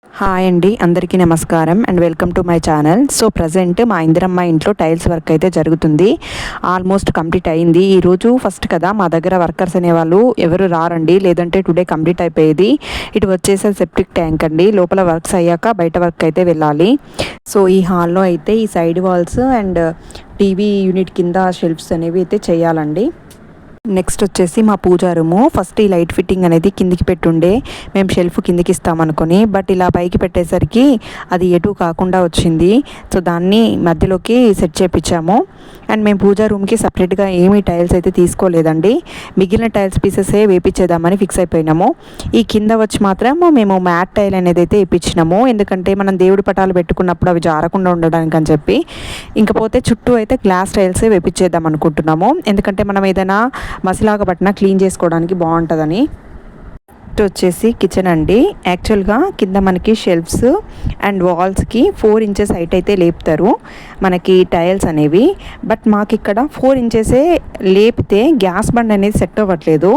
Hi అండి, అందరికీ నమస్కారం and welcome to my channel. So present మా ఇందిరమ్మ ఇంట్లో టైల్స్ వర్క్ అయితే జరుగుతుంది. ఆల్మోస్ట్ కంప్లీట్ అయింది. ఈరోజు ఫస్ట్ కదా, మా దగ్గర వర్కర్స్ అనేవాళ్ళు ఎవరు రారండి, లేదంటే టుడే కంప్లీట్ అయిపోయేది. ఇటు వచ్చేసే సెప్టిక్ ట్యాంక్ అండి. లోపల వర్క్స్ అయ్యాక బయట వర్క్ అయితే వెళ్ళాలి. సో ఈ హాల్లో అయితే ఈ side walls and TV unit కింద షెల్ఫ్స్ అనేవి అయితే చేయాలండి. నెక్స్ట్ వచ్చేసి మా పూజా రూము. ఫస్ట్ ఈ లైట్ ఫిట్టింగ్ అనేది కిందికి పెట్టుండే, మేము షెల్ఫ్ కిందికి ఇస్తామనుకొని, బట్ ఇలా పైకి పెట్టేసరికి అది ఎటు కాకుండా వచ్చింది. సో దాన్ని మధ్యలోకి సెట్ చేపించాము. అండ్ మేము పూజా రూమ్కి సపరేట్గా ఏమీ టైల్స్ అయితే తీసుకోలేదండి. మిగిలిన టైల్స్ పీసెసే వేపించేద్దామని ఫిక్స్ అయిపోయినాము. ఈ కింద వచ్చి మాత్రం మేము మ్యాట్ టైల్ అనేది అయితే ఇప్పించినాము, ఎందుకంటే మనం దేవుడి పటాలు పెట్టుకున్నప్పుడు అవి జారకుండా ఉండడానికి అని చెప్పి. ఇంకపోతే చుట్టూ అయితే గ్లాస్ టైల్సే వేపించేద్దాం అనుకుంటున్నాము, ఎందుకంటే మనం ఏదైనా మసిలాగా పట్టిన క్లీన్ చేసుకోవడానికి బాగుంటుందని. వచ్చేసి కిచెన్ అండి. యాక్చువల్గా కింద మనకి షెల్ఫ్స్ అండ్ వాల్స్కి 4 ఇంచెస్ హైట్ అయితే లేపుతారు మనకి టైల్స్ అనేవి. బట్ మాకు ఇక్కడ 4 ఇంచెసే లేపితే గ్యాస్ బండ్ అనేది సెట్ అవ్వట్లేదు.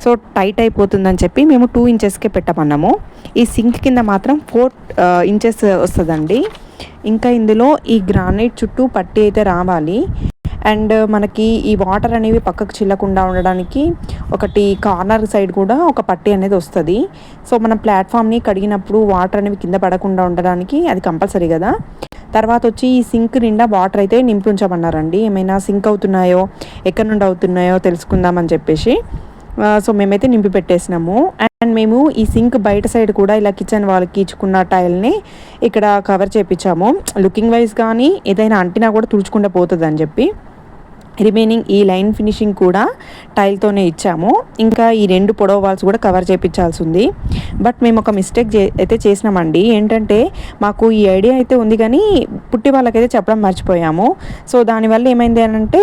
సో టైట్ అయిపోతుందని చెప్పి మేము 2 ఇంచెస్కే పెట్టమన్నాము. ఈ సింక్ కింద మాత్రం 4 ఇంచెస్ వస్తుందండి. ఇంకా ఇందులో ఈ గ్రానైట్ చుట్టూ పట్టి అయితే రావాలి. అండ్ మనకి ఈ వాటర్ అనేవి పక్కకు చిల్లకుండా ఉండడానికి ఒకటి కార్నర్ సైడ్ కూడా ఒక పట్టి అనేది వస్తుంది. సో మనం ప్లాట్ఫామ్ని కడిగినప్పుడు వాటర్ అనేవి కింద పడకుండా ఉండడానికి అది కంపల్సరీ కదా. తర్వాత వచ్చి ఈ సింక్ నిండా వాటర్ అయితే నింపి ఉంచమన్నారండి. ఏమైనా సింక్ అవుతున్నాయో, ఎక్కడి నుండి అవుతున్నాయో తెలుసుకుందామని చెప్పేసి. సో మేమైతే నింపి పెట్టేసినాము. అండ్ మేము ఈ సింక్ బయట సైడ్ కూడా ఇలా కిచెన్ వాళ్ళకి ఇచ్చుకున్న టైల్ని ఇక్కడ కవర్ చేయించాము. లుకింగ్ వైజ్ కానీ ఏదైనా అంటినా కూడా తుడుచుకుంటూ పోతుంది అని చెప్పి. రిమైనింగ్ ఈ లైన్ ఫినిషింగ్ కూడా టైల్తోనే ఇచ్చాము. ఇంకా ఈ 2 పొడవు వాల్స్ కూడా కవర్ చేయించాల్సి ఉంది. బట్ మేము ఒక మిస్టేక్ అయితే చేసినామండి. ఏంటంటే మాకు ఈ ఐడియా అయితే ఉంది కానీ పుట్టి వాళ్ళకైతే చెప్పడం మర్చిపోయాము. సో దానివల్ల ఏమైంది అంటే,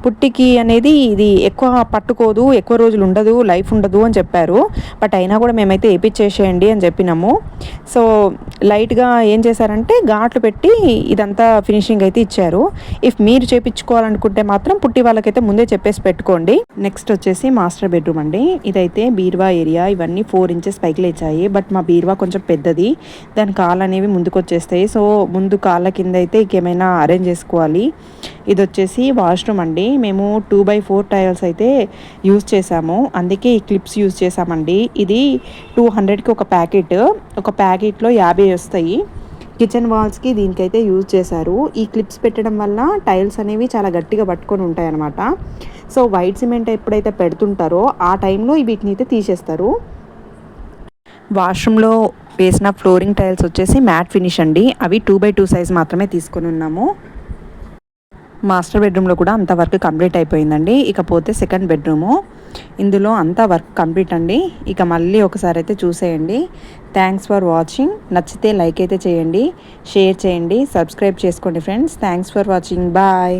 పుట్టికి అనేది ఇది ఎక్కువ పట్టుకోదు, ఎక్కువ రోజులు ఉండదు, లైఫ్ ఉండదు అని చెప్పారు. బట్ అయినా కూడా మేమైతే వేపించేసేయండి అని చెప్పినాము. సో లైట్గా ఏం చేశారంటే ఘాట్లు పెట్టి ఇదంతా ఫినిషింగ్ అయితే ఇచ్చారు. ఇఫ్ మీరు చేయించుకోవాలనుకుంటే మాత్రం పుట్టి వాళ్ళకైతే ముందే చెప్పేసి పెట్టుకోండి. నెక్స్ట్ వచ్చేసి మాస్టర్ బెడ్రూమ్ అండి. ఇదైతే బీరువా ఏరియా. ఇవన్నీ 4 ఇంచెస్ పైకి లేచాయి. బట్ మా బీరువా కొంచెం పెద్దది, దాని కాళ్ళు అనేవి ముందుకు వచ్చేస్తాయి. సో ముందు కాళ్ళ కింద అయితే ఇంకేమైనా అరేంజ్ చేసుకోవాలి. ఇది వచ్చేసి వాష్రూమ్ అండి. మేము 2x4 టైల్స్ అయితే యూజ్ చేసాము, అందుకే ఈ క్లిప్స్ యూజ్ చేసామండి. ఇది 200కి ఒక ప్యాకెట్, ఒక ప్యాకెట్లో 50 వస్తాయి. కిచెన్ వాల్స్కి దీనికైతే యూజ్ చేశారు. ఈ క్లిప్స్ పెట్టడం వల్ల టైల్స్ అనేవి చాలా గట్టిగా పట్టుకొని ఉంటాయి అన్నమాట. సో వైట్ సిమెంట్ ఎప్పుడైతే పెడుతుంటారో ఆ టైంలో వీటిని అయితే తీసేస్తారు. వాష్రూమ్లో వేసిన ఫ్లోరింగ్ టైల్స్ వచ్చేసి మ్యాట్ ఫినిష్ అండి. అవి 2x2 సైజ్ మాత్రమే తీసుకొని ఉన్నాము. మాస్టర్ బెడ్రూమ్లో కూడా అంత వర్క్ కంప్లీట్ అయిపోయిందండి. ఇకపోతే సెకండ్ బెడ్రూము. ఇందులో అంతా వర్క్ కంప్లీట్ అండి. ఇక మళ్ళీ ఒకసారి అయితే చూసేయండి. Thanks for watching. నచ్చితే లైక్ అయితే చేయండి, షేర్ చేయండి, సబ్స్క్రైబ్ చేసుకోండి friends. Thanks for watching. Bye.